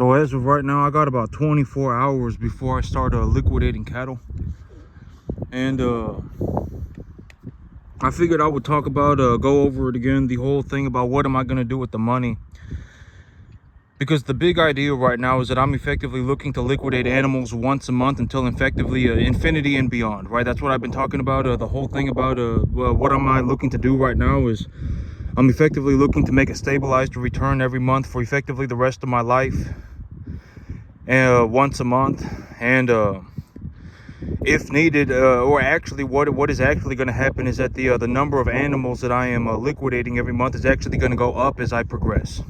So as of right now, I got about 24 hours before I start liquidating cattle. And I figured I would talk about, go over it again, the whole thing about what am I going to do with the money. Because the big idea right now is that I'm effectively looking to liquidate animals once a month until effectively infinity and beyond, right? That's what I've been talking about. The whole thing about what am I looking to do right now is I'm effectively looking to make a stabilized return every month for effectively the rest of my life. Once a month, and if needed, or actually what is actually going to happen is that the number of animals that I am liquidating every month is actually going to go up as I progress.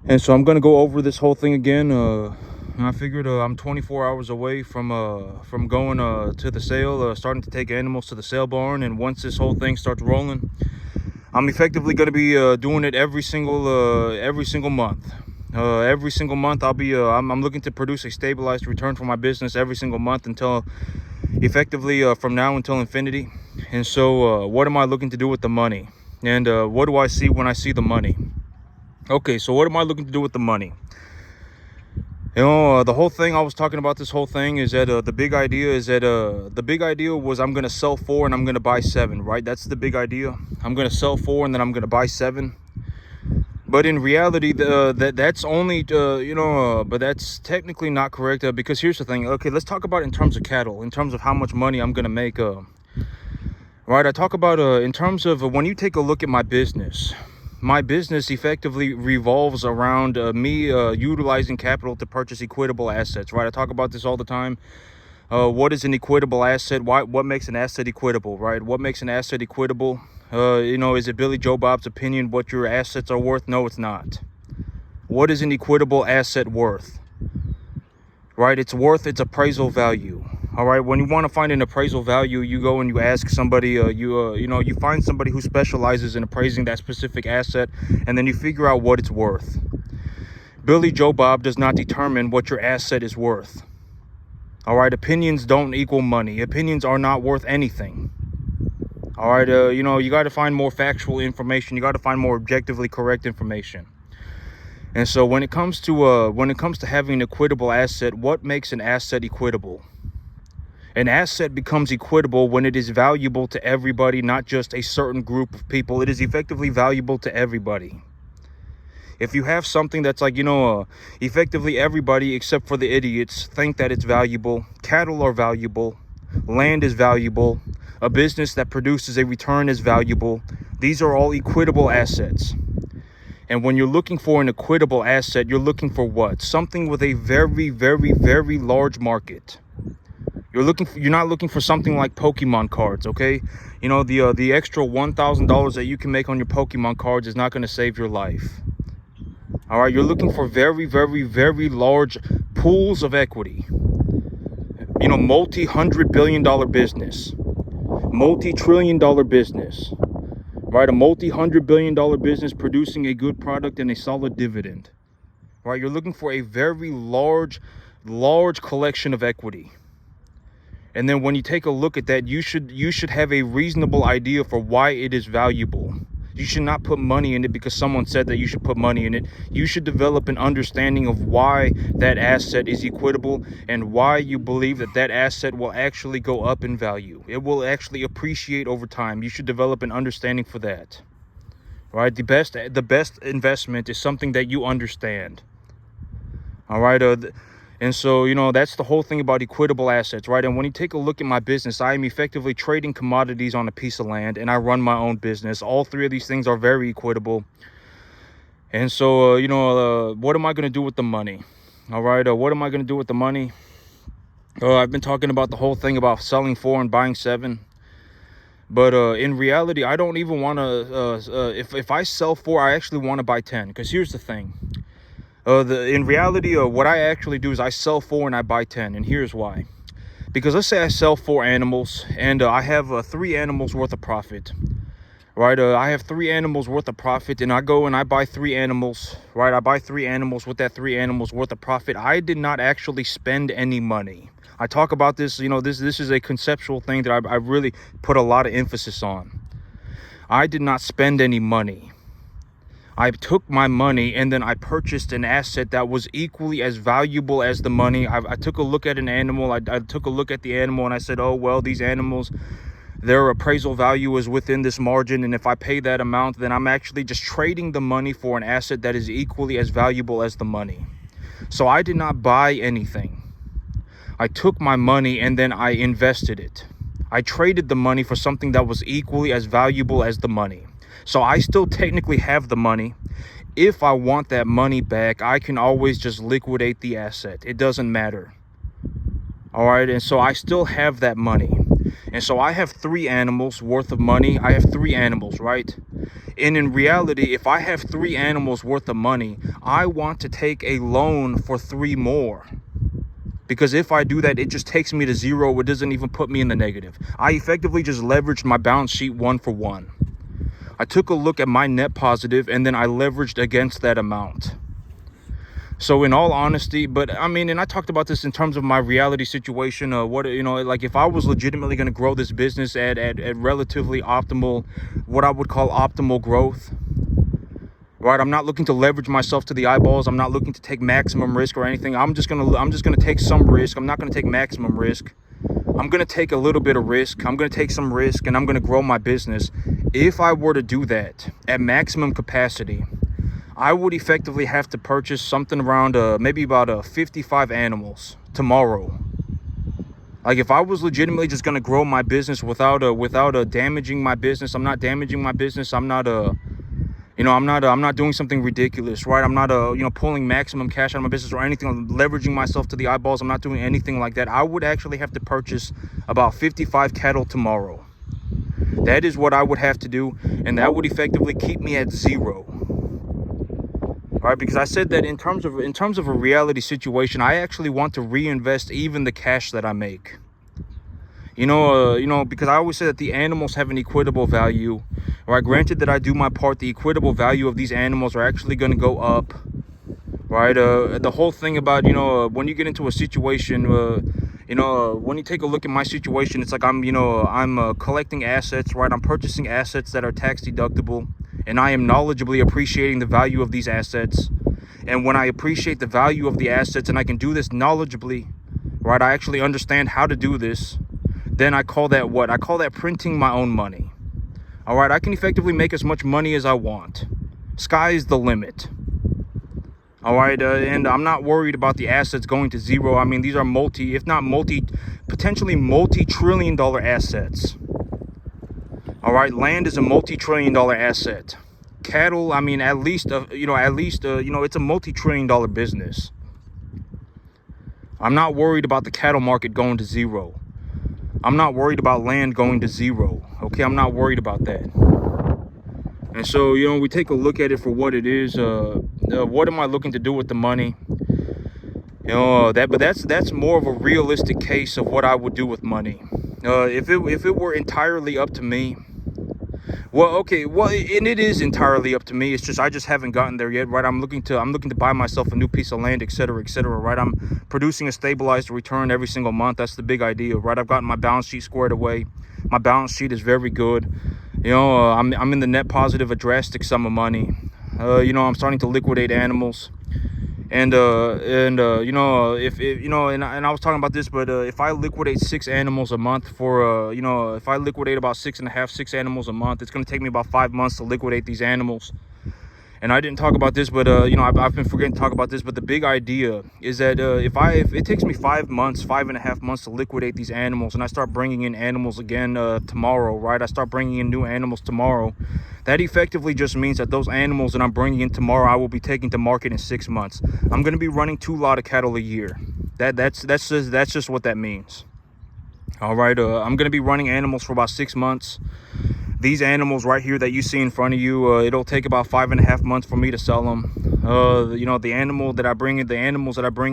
And so I'm going to go over this whole thing again. I figured I'm 24 hours away from going to the sale, starting to take animals to the sale barn, and once this whole thing starts rolling, I'm effectively going to be doing it every single month. Every single month I'll be I'm looking to produce a stabilized return for my business every single month until effectively from now until infinity. And so what am I looking to do with the money, and what do I see when I see the money? Okay, so what am I looking to do with the money? You know, the whole thing I was talking about, this whole thing is that the big idea is that the big idea was I'm going to sell 4 and I'm going to buy 7, right? That's the big idea. I'm going to sell 4 and then I'm going to buy 7. But in reality, that's only, but that's technically not correct, because here's the thing. Okay, let's talk about it in terms of cattle, in terms of how much money I'm going to make. Right, I talk about in terms of when you take a look at my business effectively revolves around me utilizing capital to purchase equitable assets, right? I talk about this all the time. What is an equitable asset? What makes an asset equitable, right? What makes an asset equitable? Is it Billy Joe Bob's opinion what your assets are worth? No, it's not. What is an equitable asset worth? Right? It's worth its appraisal value. All right. When you want to find an appraisal value, you go and you ask somebody. You find somebody who specializes in appraising that specific asset, and then you figure out what it's worth. Billy Joe Bob does not determine what your asset is worth. All right. Opinions don't equal money. Opinions are not worth anything. All right, you got to find more factual information. You got to find more objectively correct information. And so when it comes to having an equitable asset, what makes an asset equitable? An asset becomes equitable when it is valuable to everybody, not just a certain group of people. It is effectively valuable to everybody. If you have something that's like, effectively everybody except for the idiots think that it's valuable, cattle are valuable, land is valuable, a business that produces a return is valuable. These are all equitable assets. And when you're looking for an equitable asset, you're looking for what? Something with a very, very, very large market. You're not looking for something like Pokemon cards, okay? The extra $1,000 that you can make on your Pokemon cards is not going to save your life. All right, you're looking for very, very, very large pools of equity. Multi-hundred billion dollar business. Multi-trillion dollar business, right? A multi-hundred billion dollar business producing a good product and a solid dividend, right? You're looking for a very large collection of equity. And then when you take a look at that, you should have a reasonable idea for why it is valuable. You should not put money in it because someone said that you should put money in it. You should develop an understanding of why that asset is equitable and why you believe that that asset will actually go up in value. It will actually appreciate over time. You should develop an understanding for that. Right? The best investment is something that you understand. All right. And so, that's the whole thing about equitable assets, right? And when you take a look at my business, I am effectively trading commodities on a piece of land, and I run my own business. All 3 of these things are very equitable. And so, what am I going to do with the money? All right, what am I going to do with the money? I've been talking about the whole thing about selling 4 and buying 7. But in reality, I don't even want to, if I sell 4, I actually want to buy 10. Because here's the thing. In reality, what I actually do is I sell 4 and I buy 10, and here's why. Because let's say I sell 4 animals and I have 3 animals worth of profit, right? I have 3 animals worth of profit, and I go and I buy 3 animals, right? I buy 3 animals with that 3 animals worth of profit. I did not actually spend any money. I talk about this, this is a conceptual thing that I really put a lot of emphasis on. I did not spend any money. I took my money and then I purchased an asset that was equally as valuable as the money. I took a look at an animal. I took a look at the animal and I said, oh, well, these animals, their appraisal value is within this margin. And if I pay that amount, then I'm actually just trading the money for an asset that is equally as valuable as the money. So I did not buy anything. I took my money and then I invested it. I traded the money for something that was equally as valuable as the money. So I still technically have the money. If I want that money back, I can always just liquidate the asset. It doesn't matter. All right. And so I still have that money. And so I have 3 animals worth of money. I have 3 animals, right? And in reality, if I have 3 animals worth of money, I want to take a loan for 3 more. Because if I do that, it just takes me to zero. It doesn't even put me in the negative. I effectively just leveraged my balance sheet 1 for 1. I took a look at my net positive and then I leveraged against that amount. So in all honesty, but I mean, and I talked about this in terms of my reality situation, like if I was legitimately going to grow this business at relatively optimal, what I would call optimal growth, right? I'm not looking to leverage myself to the eyeballs. I'm not looking to take maximum risk or anything. I'm just going to take some risk. I'm not going to take maximum risk. I'm going to take a little bit of risk. I'm going to take some risk and I'm going to grow my business. If I were to do that at maximum capacity, I would effectively have to purchase something around maybe about 55 animals tomorrow. Like if I was legitimately just going to grow my business without damaging my business, I'm not damaging my business. I'm not I'm not doing something ridiculous, right? I'm not pulling maximum cash out of my business or anything, I'm leveraging myself to the eyeballs. I'm not doing anything like that. I would actually have to purchase about 55 cattle tomorrow. That is what I would have to do, and that would effectively keep me at zero. All right, because I said that in terms of a reality situation, I actually want to reinvest even the cash that I make. Because I always say that the animals have an equitable value. Right, granted that I do my part, the equitable value of these animals are actually going to go up. Right, the whole thing about when you get into a situation, when you take a look at my situation, it's like I'm collecting assets. Right, I'm purchasing assets that are tax deductible, and I am knowledgeably appreciating the value of these assets. And when I appreciate the value of the assets, and I can do this knowledgeably, right, I actually understand how to do this. Then I call that what? I call that printing my own money. All right, I can effectively make as much money as I want. Sky is the limit. All right, and I'm not worried about the assets going to zero. I mean, these are potentially multi-trillion-dollar assets. All right, land is a multi-trillion-dollar asset. Cattle, I mean, at least it's a multi-trillion-dollar business. I'm not worried about the cattle market going to zero. I'm not worried about land going to zero. Okay, I'm not worried about that. And so, we take a look at it for what it is. What am I looking to do with the money? But that's more of a realistic case of what I would do with money. If it were entirely up to me, and it is entirely up to me. It's just I just haven't gotten there yet, right? I'm looking to buy myself a new piece of land, etc., right? I'm producing a stabilized return every single month. That's the big idea, right? I've gotten my balance sheet squared away. My balance sheet is very good. I'm in the net positive a drastic sum of money. I'm starting to liquidate animals. And I was talking about this, but if I liquidate 6 animals a month if I liquidate about 6 animals a month, it's going to take me about 5 months to liquidate these animals. And I didn't talk about this, but I've been forgetting to talk about this. But the big idea is that if it takes me 5.5 months to liquidate these animals, and I start bringing in animals again tomorrow, right? I start bringing in new animals tomorrow. That effectively just means that those animals that I'm bringing in tomorrow, I will be taking to market in 6 months. I'm going to be running 2 lot of cattle a year. That's just what that means. All right, I'm going to be running animals for about 6 months. These animals right here that you see in front of you, it'll take about 5.5 months for me to sell them. The animals that I bring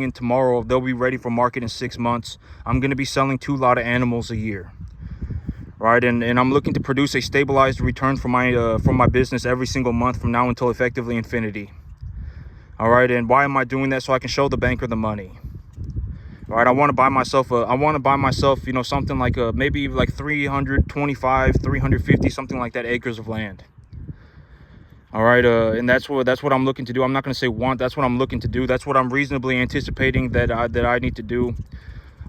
in tomorrow, they'll be ready for market in 6 months. I'm going to be selling 2 lot of animals a year. Right, and I'm looking to produce a stabilized return from my business every single month from now until effectively infinity. All right, and why am I doing that? So I can show the banker the money. All right, I want to buy myself something like maybe like 325, 350, something like that acres of land. All right, and that's what I'm looking to do. I'm not going to say want. That's what I'm looking to do. That's what I'm reasonably anticipating that I need to do.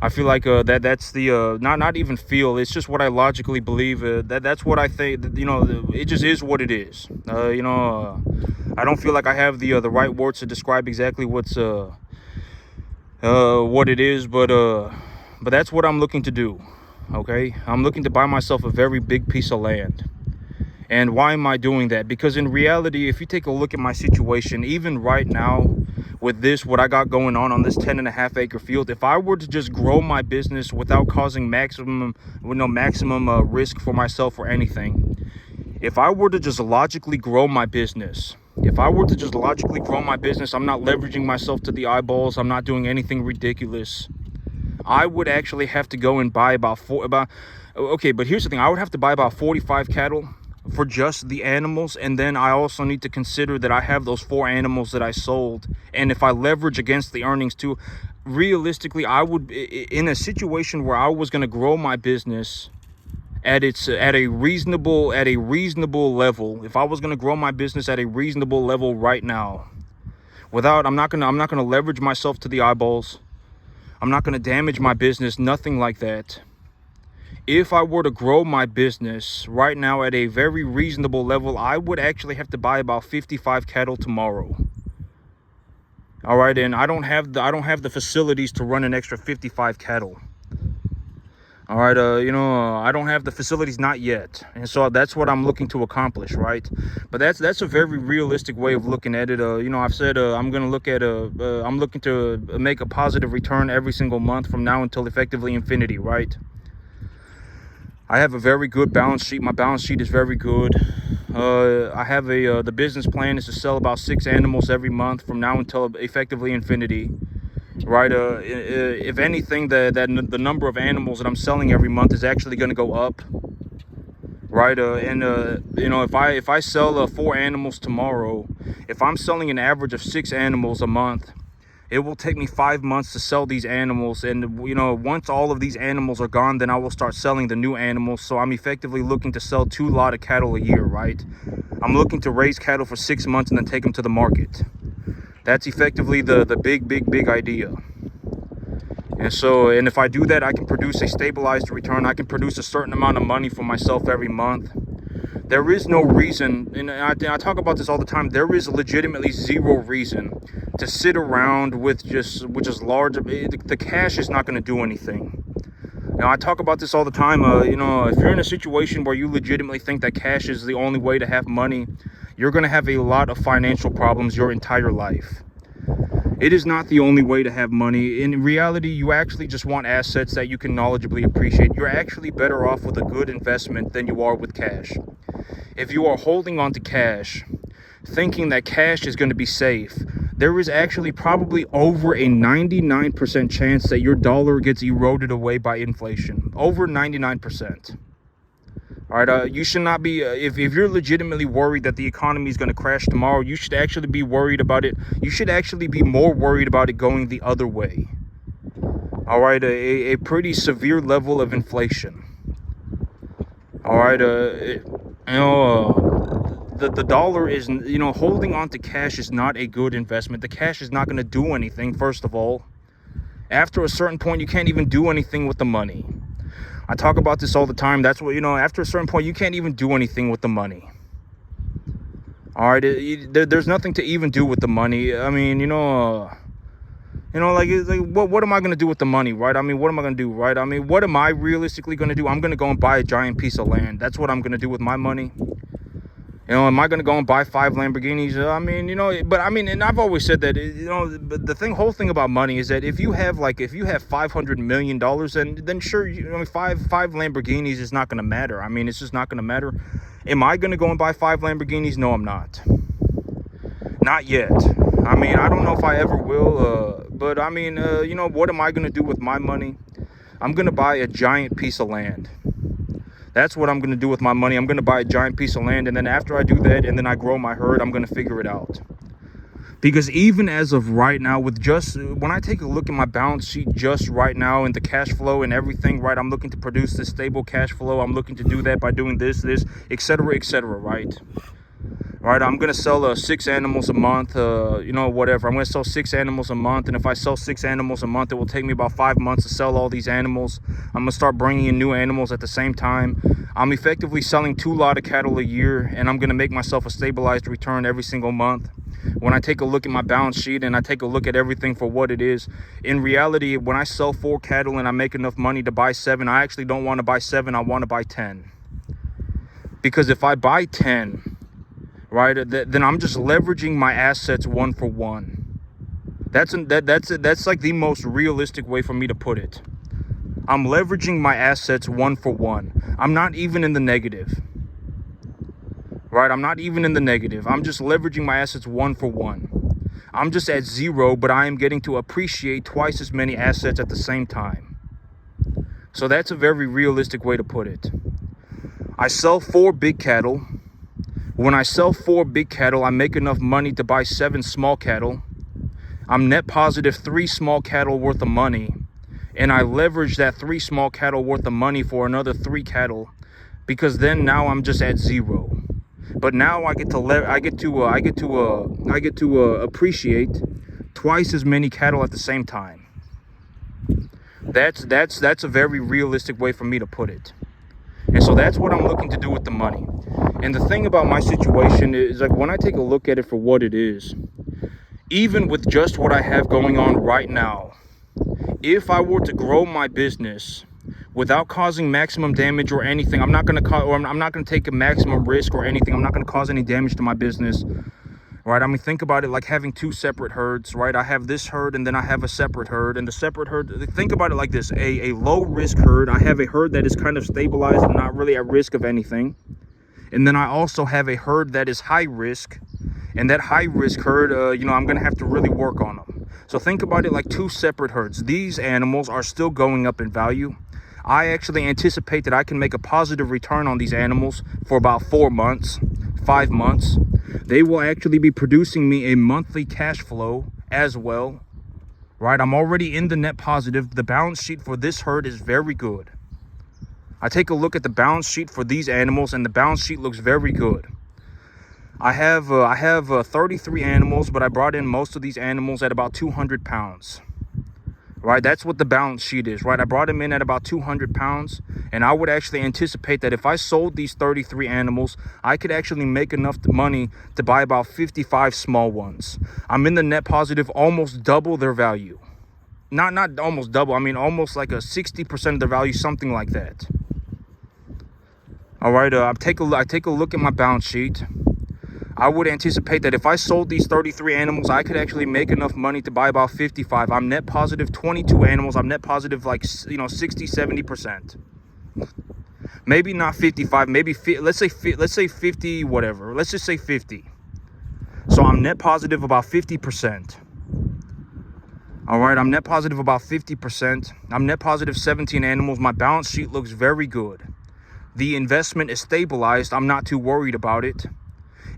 I feel like that's the not even feel. It's just what I logically believe. That's what I think. You know, it just is what it is. You know, I don't feel like I have the right words to describe exactly what it is, but that's what I'm looking to do. Okay, I'm looking to buy myself a very big piece of land. And why am I doing that? Because in reality, if you take a look at my situation, even right now with what I got going on this 10.5 acre field, if I were to just grow my business without causing maximum risk for myself or anything, if I were to just logically grow my business, I'm not leveraging myself to the eyeballs, I'm not doing anything ridiculous, I would actually have to go and buy okay, but here's the thing, I would have to buy about 45 cattle for just the animals, and then I also need to consider that I have those 4 animals that I sold, and if I leverage against the earnings too, realistically, I would, in a situation where I was going to grow my business at a reasonable level, if I was going to grow my business at a reasonable level right now, I'm not going to leverage myself to the eyeballs, I'm not going to damage my business, nothing like that. If I were to grow my business right now at a very reasonable level, I would actually have to buy about 55 cattle tomorrow. All right, and I don't have the facilities to run an extra 55 cattle. All right, you know, I don't have the facilities, not yet, and so that's what I'm looking to accomplish, right? But that's a very realistic way of looking at it. You know, I've said I'm looking to make a positive return every single month from now until effectively infinity, right? I have a very good balance sheet. My balance sheet is very good. I have the business plan is to sell about 6 animals every month from now until effectively infinity, right? If anything, the number of animals that I'm selling every month is actually going to go up, right? You know, if I sell 4 animals tomorrow, if I'm selling an average of 6 animals a month, it will take me 5 months to sell these animals, and you know, once all of these animals are gone, then I will start selling the new animals. So I'm effectively looking to sell 2 lots of cattle a year, right? I'm looking to raise cattle for 6 months and then take them to the market. That's effectively the big idea. And so, and if I do that, I can produce a stabilized return. I can produce a certain amount of money for myself every month. There is no reason, and I talk about this all the time, there is legitimately zero reason to sit around with just large. The cash is not going to do anything. Now, I talk about this all the time. You know, if you're in a situation where you legitimately think that cash is the only way to have money, you're going to have a lot of financial problems your entire life. It is not the only way to have money. In reality, you actually just want assets that you can knowledgeably appreciate. You're actually better off with a good investment than you are with cash. If you are holding on to cash, thinking that cash is going to be safe, there is actually probably over a 99% chance that your dollar gets eroded away by inflation. Over 99%. All right, you should not be, if you're legitimately worried that the economy is going to crash tomorrow, you should actually be worried about it. You should actually be more worried about it going the other way. All right, a pretty severe level of inflation. All right, you know, the dollar is, you know, holding on to cash is not a good investment. The cash is not going to do anything, first of all. After a certain point, you can't even do anything with the money. I talk about this all the time. That's what, you know, after a certain point, you can't even do anything with the money. All right, there's nothing to even do with the money. I mean, like what am I going to do with the money, right? I mean, what am I going to do, right? I mean, what am I realistically going to do? I'm going to go and buy a giant piece of land. That's what I'm going to do with my money. You know, am I going to go and buy 5 Lamborghinis? I mean, you know, but I mean, and I've always said that, you know, the whole thing about money is that if you have $500 million, then sure, you know, five Lamborghinis is not going to matter. I mean, it's just not going to matter. Am I going to go and buy 5 Lamborghinis? No, I'm not. Not yet. I mean, I don't know if I ever will, but I mean, you know, what am I going to do with my money? I'm going to buy a giant piece of land. That's what I'm going to do with my money. I'm going to buy a giant piece of land, and then after I do that, and then I grow my herd, I'm going to figure it out. Because even as of right now, when I take a look at my balance sheet just right now and the cash flow and everything, right, I'm looking to produce this stable cash flow. I'm looking to do that by doing this, etc., right? right? I'm gonna sell 6 animals a month, whatever. I'm gonna sell 6 animals a month, and if I sell 6 animals a month, it will take me about 5 months to sell all these animals. I'm gonna start bringing in new animals at the same time. I'm effectively selling 2 lot of cattle a year, and I'm gonna make myself a stabilized return every single month. When I take a look at my balance sheet and I take a look at everything for what it is, in reality, when I sell 4 cattle and I make enough money to buy 7, I actually don't want to buy 7, I want to buy 10. Because if I buy 10, right, then I'm just leveraging my assets 1 for 1. That's like the most realistic way for me to put it. I'm leveraging my assets 1 for 1. I'm not even in the negative. Right, I'm not even in the negative. I'm just leveraging my assets 1 for 1. I'm just at 0, but I am getting to appreciate twice as many assets at the same time. So that's a very realistic way to put it. I sell 4 big cattle. When I sell 4 big cattle, I make enough money to buy 7 small cattle. I'm net positive 3 small cattle worth of money, and I leverage that 3 small cattle worth of money for another 3 cattle, because then now I'm just at 0. But now I get to appreciate twice as many cattle at the same time. That's a very realistic way for me to put it. And so that's what I'm looking to do with the money. And the thing about my situation is, like, when I take a look at it for what it is, even with just what I have going on right now, if I were to grow my business without causing maximum damage or anything, I'm not going to take a maximum risk or anything. I'm not going to cause any damage to my business, right? I mean, think about it like having 2 separate herds, right? I have this herd and then I have a separate herd, and the separate herd, think about it like this: a low risk herd. I have a herd that is kind of stabilized and not really at risk of anything. And then I also have a herd that is high risk, and that high risk herd, I'm going to have to really work on them. So think about it like 2 separate herds. These animals are still going up in value. I actually anticipate that I can make a positive return on these animals for about 4 months, 5 months. They will actually be producing me a monthly cash flow as well, right? I'm already in the net positive. The balance sheet for this herd is very good. I take a look at the balance sheet for these animals, and the balance sheet looks very good. I have 33 animals, but I brought in most of these animals at about 200 pounds. Right, that's what the balance sheet is, right? I brought them in at about 200 pounds, and I would actually anticipate that if I sold these 33 animals, I could actually make enough money to buy about 55 small ones. I'm in the net positive, almost double their value. Not almost double, I mean almost like a 60% of their value, something like that. All right, I take a look at my balance sheet. I would anticipate that if I sold these 33 animals, I could actually make enough money to buy about 55. I'm net positive 22 animals. I'm net positive like, 60, 70%. Maybe not 55, maybe let's say 50, whatever. Let's just say 50. So I'm net positive about 50%. All right, I'm net positive about 50%. I'm net positive 17 animals. My balance sheet looks very good. The investment is stabilized. I'm not too worried about it.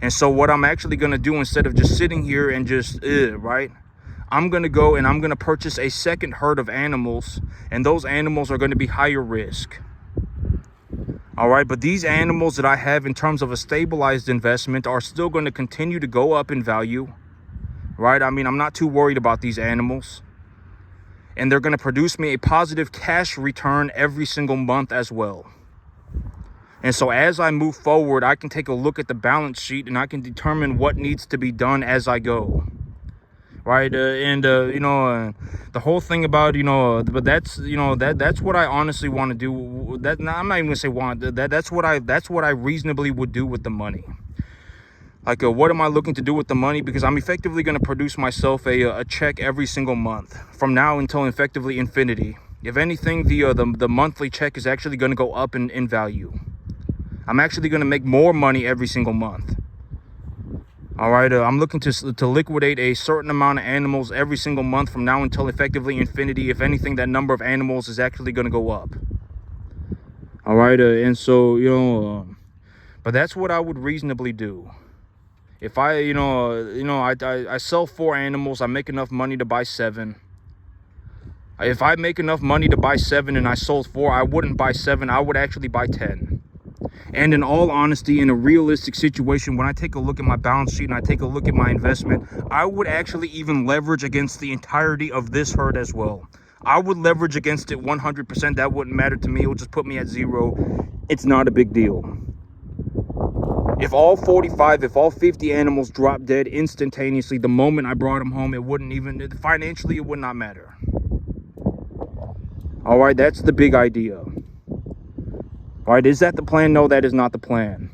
And so what I'm actually going to do, instead of just sitting here and just, right, I'm going to go and I'm going to purchase a second herd of animals, and those animals are going to be higher risk. All right, but these animals that I have in terms of a stabilized investment are still going to continue to go up in value, right? I mean, I'm not too worried about these animals, and they're going to produce me a positive cash return every single month as well. And so as I move forward, I can take a look at the balance sheet and I can determine what needs to be done as I go. Right. The whole thing about, but that's what I honestly want to do. I'm not even gonna say want. That's what I reasonably would do with the money. Like, what am I looking to do with the money? Because I'm effectively going to produce myself a check every single month from now until effectively infinity. If anything, the monthly check is actually going to go up in value. I'm actually going to make more money every single month. All right, I'm looking to liquidate a certain amount of animals every single month from now until effectively infinity. If anything, that number of animals is actually going to go up. All right, and so, but that's what I would reasonably do. If I, I sell 4 animals, I make enough money to buy 7. If I make enough money to buy 7 and I sold 4, I wouldn't buy 7. I would actually buy 10. And in all honesty, in a realistic situation, when I take a look at my balance sheet and I take a look at my investment, I would actually even leverage against the entirety of this herd as well. I would leverage against it 100%. That wouldn't matter to me. It would just put me at zero. It's not a big deal. If all 45, if all 50 animals drop dead instantaneously the moment I brought them home, it wouldn't even, financially, it would not matter. All right, that's the big idea. All right, is that the plan? No, that is not the plan.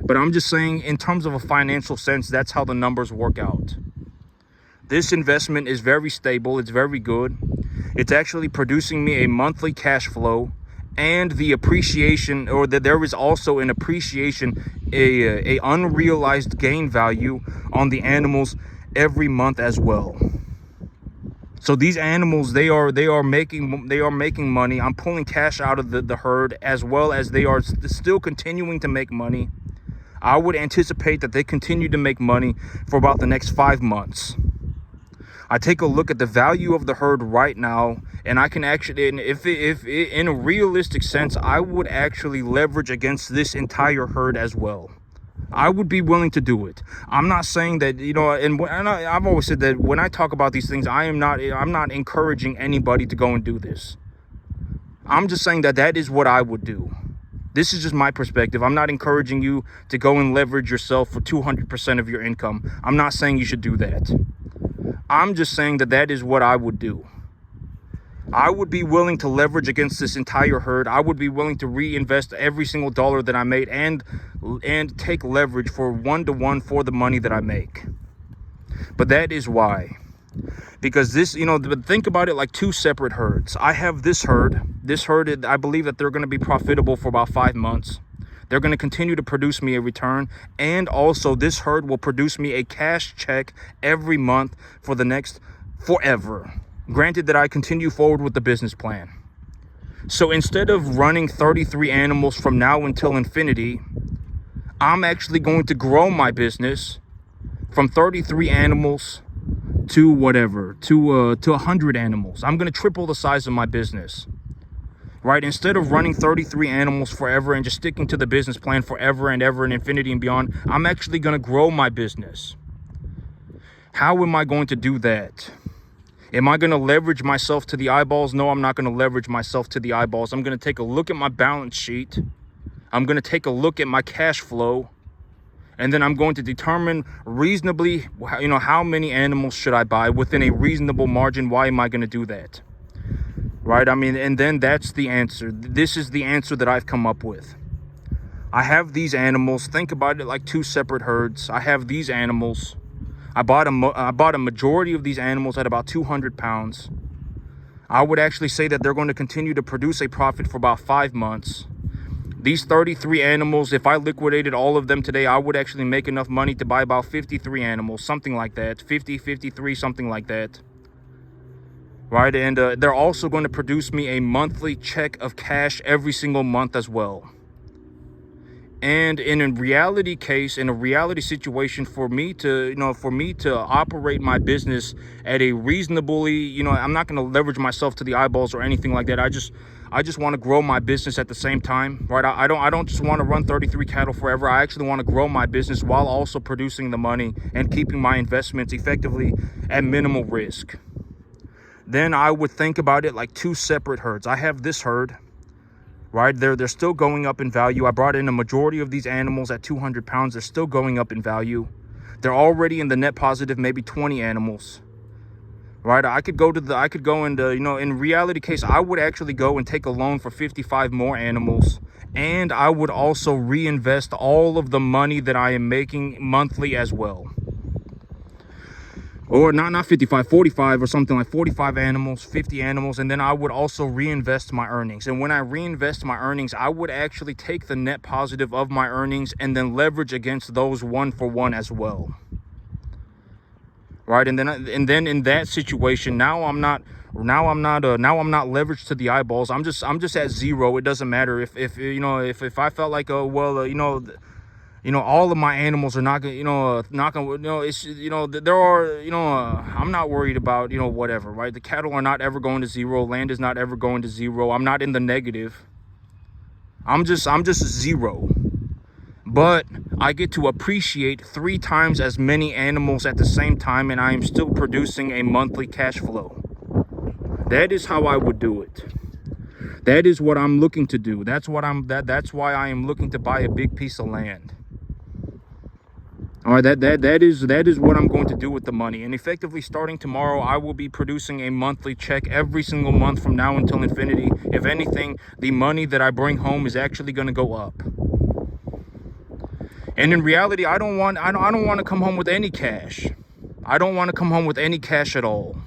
But I'm just saying, in terms of a financial sense, that's how the numbers work out. This investment is very stable. It's very good. It's actually producing me a monthly cash flow, and the appreciation, or that there is also an appreciation, a unrealized gain value on the animals every month as well. So these animals, they are making money. I'm pulling cash out of the herd, as well as they are still continuing to make money. I would anticipate that they continue to make money for about the next 5 months. I take a look at the value of the herd right now, and I can actually, and if in a realistic sense, I would actually leverage against this entire herd as well. I would be willing to do it. I'm not saying that, you know, and I've always said that when I talk about these things, I'm not encouraging anybody to go and do this. I'm just saying that that is what I would do. This is just my perspective. I'm not encouraging you to go and leverage yourself for 200% of your income. I'm not saying you should do that. I'm just saying that that is what I would do. I would be willing to leverage against this entire herd. I would be willing to reinvest every single dollar that I made and take leverage for 1-to-1 for the money that I make. But that is why. Because this, you know, think about it like two separate herds. I have this herd. This herd, I believe that they're going to be profitable for about 5 months. They're going to continue to produce me a return. And also this herd will produce me a cash check every month for the next forever. Granted that I continue forward with the business plan. So instead of running 33 animals from now until infinity, I'm actually going to grow my business from 33 animals to whatever, to 100 animals. I'm going to triple the size of my business. Right? Instead of running 33 animals forever and just sticking to the business plan forever and ever and infinity and beyond, I'm actually going to grow my business. How am I going to do that? Am I going to leverage myself to the eyeballs? No, I'm not going to leverage myself to the eyeballs. I'm going to take a look at my balance sheet. I'm going to take a look at my cash flow. And then I'm going to determine reasonably, you know, how many animals should I buy within a reasonable margin? Why am I going to do that? Right? I mean, and then that's the answer. This is the answer that I've come up with. I have these animals. Think about it like two separate herds. I have these animals. I bought a majority of these animals at about 200 pounds. I would actually say that they're going to continue to produce a profit for about 5 months. These 33 animals, if I liquidated all of them today, I would actually make enough money to buy about 53 animals, something like that. 50, 53, something like that. Right? And they're also going to produce me a monthly check of cash every single month as well. And in a reality case, in a reality situation, for me to operate my business at a reasonably, you know, I'm not going to leverage myself to the eyeballs or anything like that. I just want to grow my business at the same time, right? I don't just want to run 33 cattle forever. I actually want to grow my business while also producing the money and keeping my investments effectively at minimal risk. Then I would think about it like two separate herds. I have this herd. Right, they're still going up in value. I brought in a majority of these animals at 200 pounds. They're still going up in value. They're already in the net positive, maybe 20 animals. Right, I could go and you know, in reality case, I would actually go and take a loan for 55 more animals, and I would also reinvest all of the money that I am making monthly as well. Or not 55, 45 or something, like 45 animals, 50 animals. And then I would also reinvest my earnings. And when I reinvest my earnings, I would actually take the net positive of my earnings and then leverage against those 1-for-1 as well. Right. And then in that situation, now I'm not leveraged to the eyeballs. I'm just at zero. It doesn't matter if I felt like, you know, all of my animals are not gonna, it's, there are, I'm not worried about, whatever, right? The cattle are not ever going to zero. Land is not ever going to zero. I'm not in the negative. I'm just zero. But I get to appreciate 3 times as many animals at the same time, and I am still producing a monthly cash flow. That is how I would do it. That is what I'm looking to do. That's why I am looking to buy a big piece of land. All right, that is what I'm going to do with the money. And effectively starting tomorrow, I will be producing a monthly check every single month from now until infinity. If anything, the money that I bring home is actually going to go up. And in reality, I don't want to come home with any cash. I don't want to come home with any cash at all.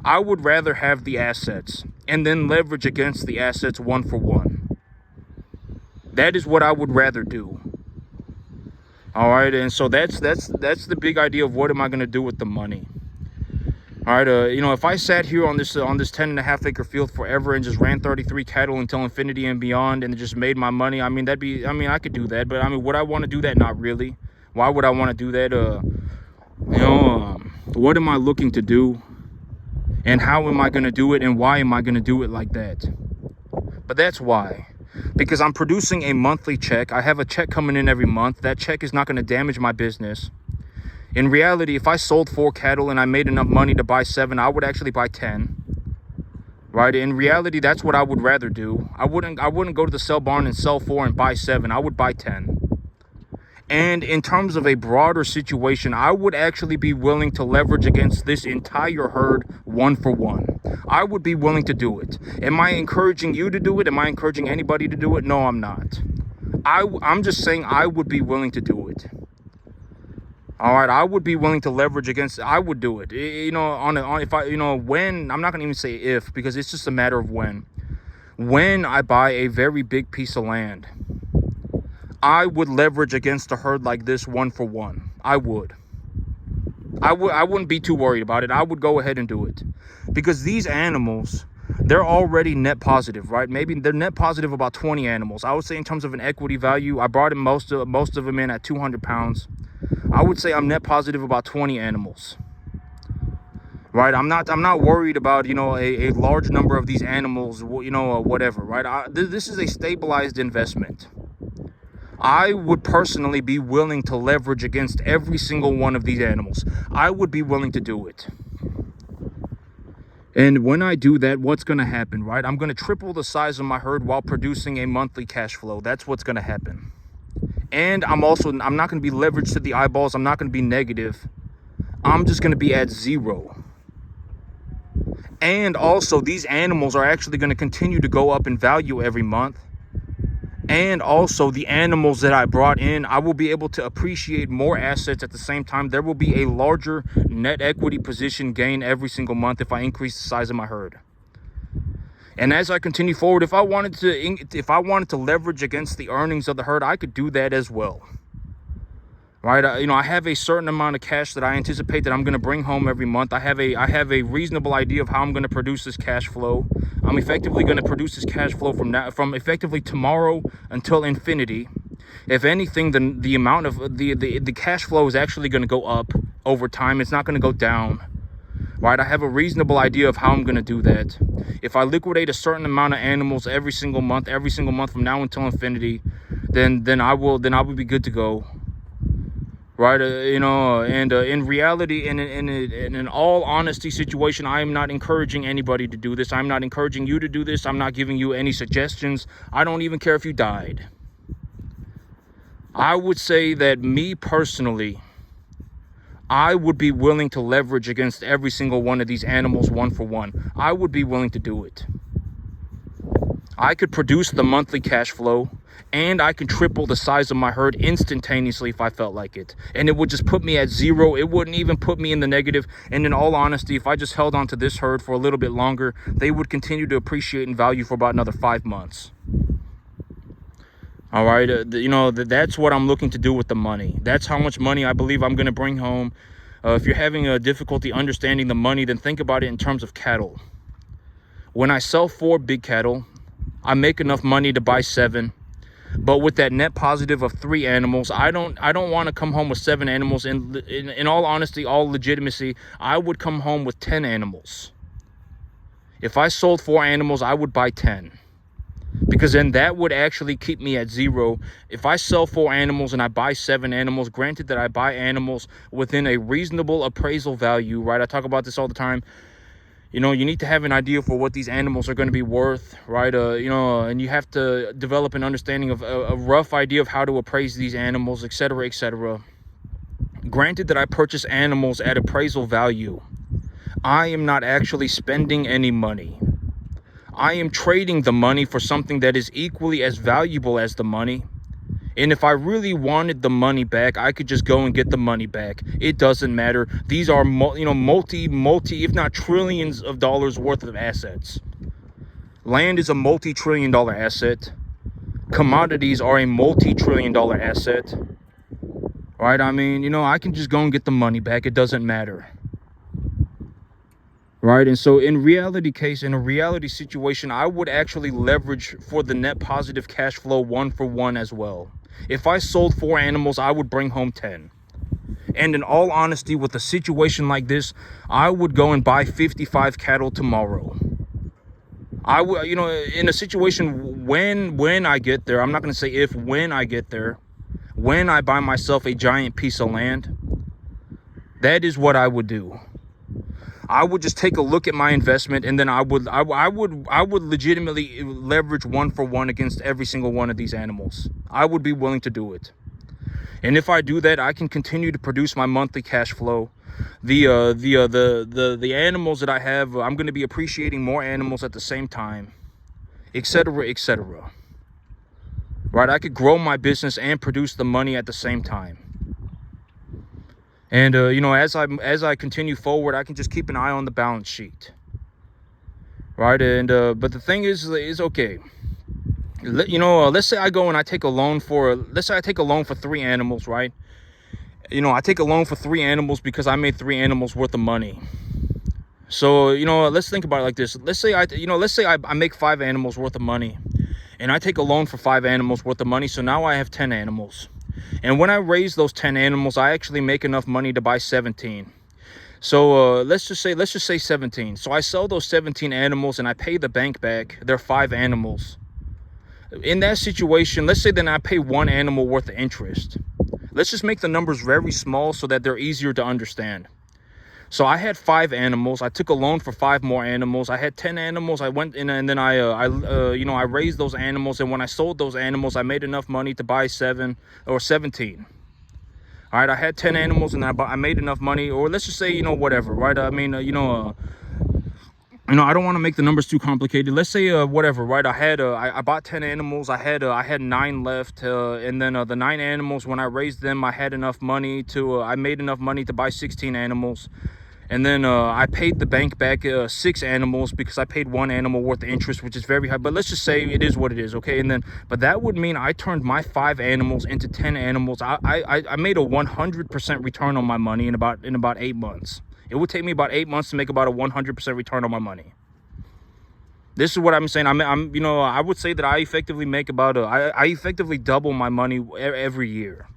I would rather have the assets and then leverage against the assets 1 for 1. That is what I would rather do. All right, and so that's the big idea of what am I going to do with the money. All right, if I sat here on this 10.5 acre field forever and just ran 33 cattle until infinity and beyond and just made my money, I could do that. But would I want to do that? Not really. Why would I want to do that? What am I looking to do? And how am I going to do it? And why am I going to do it like that? But that's why. Because I'm producing a monthly check. I have a check coming in every month. That check is not going to damage my business. In reality, if I sold 4 cattle and I made enough money to buy 7, I would actually buy 10. Right? In reality, that's what I would rather do. I wouldn't go to the sell barn and sell 4 and buy 7. I would buy 10. And in terms of a broader situation, I would actually be willing to leverage against this entire herd 1 for 1. I would be willing to do it. Am I encouraging you to do it? Am I encouraging anybody to do it? No, I'm not. I'm just saying I would be willing to do it. All right, I would be willing to leverage against. I would do it. When I'm not gonna even say if, because it's just a matter of when. When I buy a very big piece of land, I would leverage against a herd like this 1 for 1. I would. I wouldn't be too worried about it. I would go ahead and do it, because these animals, they're already net positive, right? Maybe they're net positive about 20 animals. I would say in terms of an equity value, I brought in most of them in at 200 pounds. I would say I'm net positive about 20 animals. Right, I'm not worried about a large number of these animals, whatever. Right, this is a stabilized investment. I would personally be willing to leverage against every single one of these animals. I would be willing to do it. And when I do that, what's going to happen, right? I'm going to triple the size of my herd while producing a monthly cash flow. That's what's going to happen. And I'm not going to be leveraged to the eyeballs. I'm not going to be negative. I'm just going to be at 0. And also, these animals are actually going to continue to go up in value every month. And also, the animals that I brought in, I will be able to appreciate more assets at the same time. There will be a larger net equity position gain every single month if I increase the size of my herd. And as I continue forward, if I wanted to leverage against the earnings of the herd, I could do that as well. Right? I have a certain amount of cash that I anticipate that I'm going to bring home every month. I have a reasonable idea of how I'm going to produce this cash flow. I'm effectively going to produce this cash flow from effectively tomorrow until infinity. If anything, the amount of the cash flow is actually going to go up over time. It's not going to go down. Right? I have a reasonable idea of how I'm going to do that. If I liquidate a certain amount of animals every single month from now until infinity, then I will be good to go. Right, in reality, in an all honesty situation, I am not encouraging anybody to do this. I'm not encouraging you to do this. I'm not giving you any suggestions. I don't even care if you died. I would say that me personally, I would be willing to leverage against every single one of these animals 1 for 1. I would be willing to do it. I could produce the monthly cash flow, and I can triple the size of my herd instantaneously if I felt like it. And it would just put me at 0. It wouldn't even put me in the negative. And in all honesty, if I just held on to this herd for a little bit longer, they would continue to appreciate in value for about another 5 months. All right, that's what I'm looking to do with the money. That's how much money I believe I'm going to bring home. If you're having a difficulty understanding the money, then think about it in terms of cattle. When I sell 4 big cattle, I make enough money to buy 7. But with that net positive of 3 animals, I don't want to come home with 7 animals. In all honesty, all legitimacy, I would come home with 10 animals. If I sold 4 animals, I would buy 10. because then that would actually keep me at zero. If I sell 4 animals and I buy 7 animals, granted that I buy animals within a reasonable appraisal value, right? I talk about this all the time. You know, you need to have an idea for what these animals are going to be worth, right? You know, and you have to develop an understanding of a rough idea of how to appraise these animals, etc., etc. Granted that I purchase animals at appraisal value, I am not actually spending any money. I am trading the money for something that is equally as valuable as the money. And if I really wanted the money back, I could just go and get the money back. It doesn't matter. These are, multi, if not trillions of dollars worth of assets. Land is a multi-trillion-dollar asset. Commodities are a multi-trillion-dollar asset. Right? I mean, you know, I can just go and get the money back. It doesn't matter. Right? And so in a reality situation, I would actually leverage for the net positive cash flow 1-for-1 as well. If I sold 4 animals, I would bring home 10. And in all honesty, with a situation like this, I would go and buy 55 cattle tomorrow. I would, you know, in a situation when I get there, I'm not going to say if, when I get there, when I buy myself a giant piece of land, that is what I would do. I would just take a look at my investment, and then I would legitimately leverage 1-for-1 against every single one of these animals. I would be willing to do it. And if I do that, I can continue to produce my monthly cash flow. The animals that I have, I'm going to be appreciating more animals at the same time, etc., etc. Right? I could grow my business and produce the money at the same time. And you know, as I continue forward, I can just keep an eye on the balance sheet, right? And but the thing is okay. Let's say I go and I take a loan for 3 animals, right? You know, I take a loan for 3 animals because I made 3 animals worth of money. So you know, let's think about it like this. Let's say I make 5 animals worth of money, and I take a loan for 5 animals worth of money. So now I have 10 animals. And when I raise those 10 animals, I actually make enough money to buy 17. So let's just say 17. So I sell those 17 animals and I pay the bank back. They're 5 animals. In that situation, let's say then I pay 1 animal worth of interest. Let's just make the numbers very small so that they're easier to understand. So I had 5 animals. I took a loan for 5 more animals. I had 10 animals. I went in and then I raised those animals. And when I sold those animals, I made enough money to buy 7 or 17. All right, I had 10 animals and I made enough money, or let's just say, you know, whatever, right? I mean, I don't want to make the numbers too complicated. Let's say whatever, right? I bought 10 animals. I had 9 left, and then the 9 animals, when I raised them, I had enough money to I made enough money to buy 16 animals. And then I paid the bank back 6 animals because I paid 1 animal worth of interest, which is very high. But let's just say it is what it is, okay? And then, but that would mean I turned my 5 animals into 10 animals. I made a 100% return on my money in about 8 months. It would take me about 8 months to make about a 100% return on my money. This is what I'm saying. I would say that I effectively make I effectively double my money every year.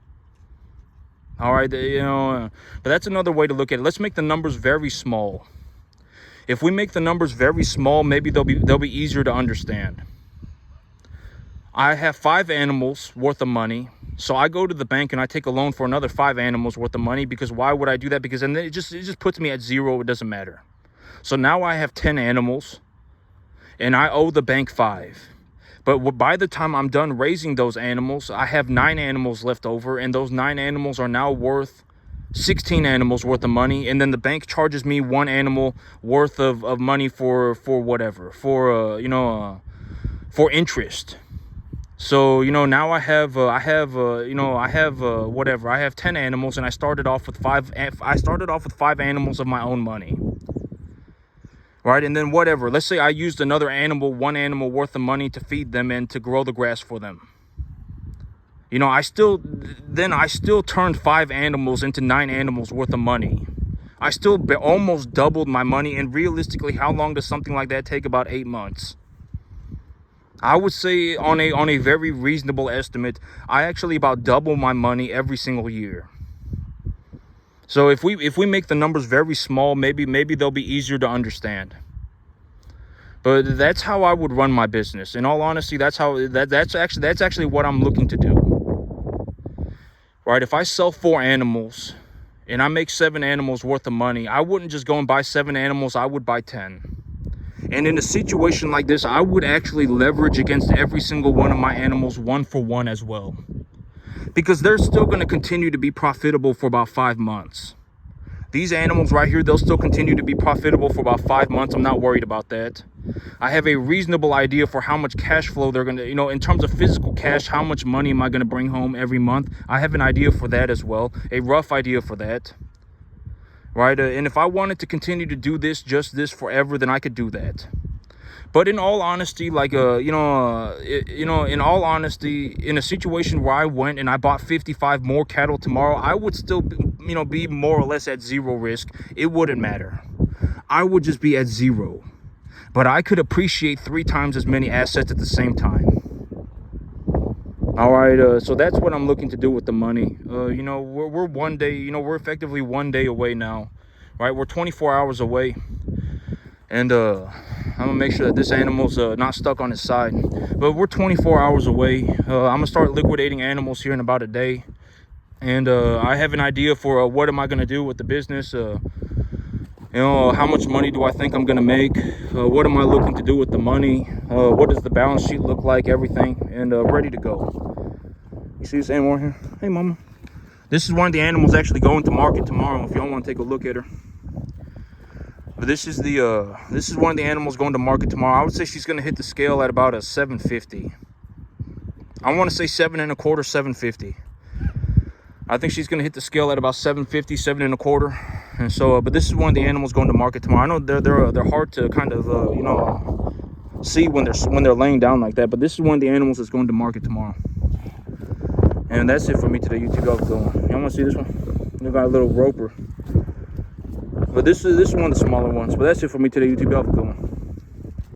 All right, but that's another way to look at it. Let's make the numbers very small. If we make the numbers very small, maybe they'll be easier to understand. I have 5 animals worth of money, so I go to the bank and I take a loan for another 5 animals worth of money. Because why would I do that? Because then it just puts me at 0. It doesn't matter. So now I have 10 animals, and I owe the bank 5. But by the time I'm done raising those animals, I have 9 animals left over, and those 9 animals are now worth 16 animals worth of money. And then the bank charges me 1 animal worth of money for whatever, for interest. So, now I have whatever. I have 10 animals, and I started off with 5 animals of my own money. Right, and then whatever. Let's say I used 1 animal worth of money to feed them and to grow the grass for them. I still turned 5 animals into 9 animals worth of money. I still almost doubled my money. And realistically, how long does something like that take? About 8 months. I would say on a very reasonable estimate, I actually about double my money every single year. So if we make the numbers very small, maybe they'll be easier to understand. But that's how I would run my business. In all honesty, that's actually what I'm looking to do. Right? If I sell 4 animals and I make 7 animals worth of money, I wouldn't just go and buy 7 animals, I would buy 10. And in a situation like this, I would actually leverage against every single one of my animals 1 for 1 as well. Because they're still going to continue to be profitable for about 5 months. These animals right here, they'll still continue to be profitable for about 5 months. I'm not worried about that. I have a reasonable idea for how much cash flow they're going to, in terms of physical cash, how much money am I going to bring home every month? I have an idea for that as well, a rough idea for that. Right? And if I wanted to continue to do this, just this forever, then I could do that. But in all honesty, like, in all honesty, in a situation where I went and I bought 55 more cattle tomorrow, I would still, be more or less at 0 risk. It wouldn't matter. I would just be at 0. But I could appreciate 3 times as many assets at the same time. All right, so that's what I'm looking to do with the money. We're one day, we're effectively 1 day away now, right? We're 24 hours away. And I'm gonna make sure that this animal's not stuck on its side. But we're 24 hours away. I'm gonna start liquidating animals here in about a day. And I have an idea for what am I gonna do with the business. How much money do I think I'm gonna make? What am I looking to do with the money? What does the balance sheet look like? Everything, and ready to go. You see this animal here? Hey, mama. This is one of the animals actually going to market tomorrow. If y'all want to take a look at her. But this is one of the animals going to market tomorrow. I would say she's gonna hit the scale at about a 750. I want to say 7 1/4, 750. I think she's gonna hit the scale at about 750, 7 1/4. And so, but this is one of the animals going to market tomorrow. I know they're hard to kind of see when they're laying down like that. But this is one of the animals that's going to market tomorrow. And that's it for me today, YouTube. Y'all want to see this one? We got a little roper. But this is one of the smaller ones. But that's it for me today, YouTube. Y'all have a good one.